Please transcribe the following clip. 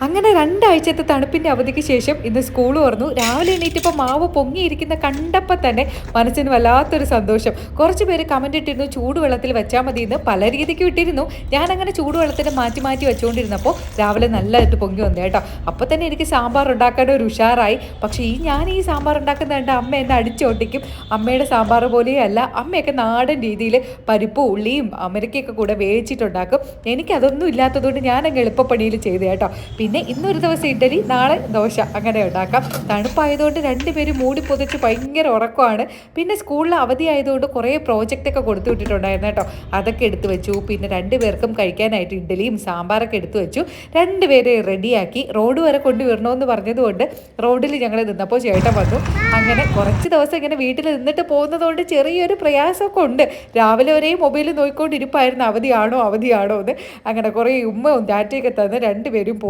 അങ്ങനെ രണ്ടാഴ്ചത്തെ തണുപ്പിൻ്റെ അവധിക്ക് ശേഷം ഇന്ന് സ്കൂൾ തുറന്നു. രാവിലെ എണീറ്റപ്പോൾ മാവ് പൊങ്ങിയിരിക്കുന്ന കണ്ടപ്പോൾ തന്നെ മനസ്സിന് വല്ലാത്തൊരു സന്തോഷം. കുറച്ച് പേര് കമൻ്റ് ഇട്ടിരുന്നു ചൂടുവെള്ളത്തിൽ വെച്ചാൽ മതി എന്ന്. പല രീതിക്ക് ഇട്ടിരുന്നു. ഞാനങ്ങനെ ചൂടുവെള്ളത്തിൽ മാറ്റി മാറ്റി വെച്ചുകൊണ്ടിരുന്നപ്പോൾ രാവിലെ നല്ലതായിട്ട് പൊങ്ങി വന്നു കേട്ടോ. അപ്പോൾ തന്നെ എനിക്ക് സാമ്പാർ ഉണ്ടാക്കാൻ ഒരു ഉഷാറായി. പക്ഷേ ഞാൻ ഈ സാമ്പാർ ഉണ്ടാക്കുന്ന കണ്ട് അമ്മ എന്നെ അടിച്ചോട്ടിക്കും. അമ്മയുടെ സാമ്പാർ പോലെയല്ല, അമ്മയൊക്കെ നാടൻ രീതിയിൽ പരിപ്പും ഉള്ളിയും അമരക്കയൊക്കെ കൂടെ വേവിച്ചിട്ടുണ്ടാക്കും. എനിക്കതൊന്നും ഇല്ലാത്തതുകൊണ്ട് ഞാനങ്ങ് എളുപ്പപ്പണിയിൽ ചെയ്തു കേട്ടോ. പിന്നെ ഇന്നൊരു ദിവസം ഇഡ്ഡലി, നാളെ ദോശ, അങ്ങനെ ഉണ്ടാക്കാം. തണുപ്പായതുകൊണ്ട് രണ്ടുപേരും മൂടി പൊതിച്ച് ഭയങ്കര ഉറക്കമാണ്. പിന്നെ സ്കൂളിൽ അവധി ആയതുകൊണ്ട് കുറേ പ്രോജക്റ്റൊക്കെ കൊടുത്തു വിട്ടിട്ടുണ്ടായിരുന്നു കേട്ടോ. അതൊക്കെ എടുത്തു വെച്ചു. പിന്നെ രണ്ടുപേർക്കും കഴിക്കാനായിട്ട് ഇഡ്ഡലിയും സാമ്പാറൊക്കെ എടുത്തു വെച്ചു. രണ്ടുപേരെ റെഡിയാക്കി റോഡ് വരെ കൊണ്ടുവരണമെന്ന് പറഞ്ഞതുകൊണ്ട് റോഡിൽ ഞങ്ങൾ നിന്നപ്പോൾ ചേട്ടൻ വന്നു. അങ്ങനെ കുറച്ച് ദിവസം ഇങ്ങനെ വീട്ടിൽ നിന്നിട്ട് പോകുന്നതുകൊണ്ട് ചെറിയൊരു പ്രയാസമൊക്കെ ഉണ്ട്. രാവിലെ വരെയും മൊബൈൽ നോക്കിക്കൊണ്ടിരിപ്പായിരുന്നു അവധിയാണോ അവധിയാണോ എന്ന്. അങ്ങനെ കുറേ ഉമ്മയും ഡാറ്റയൊക്കെ തന്ന് രണ്ടുപേരും പോയി.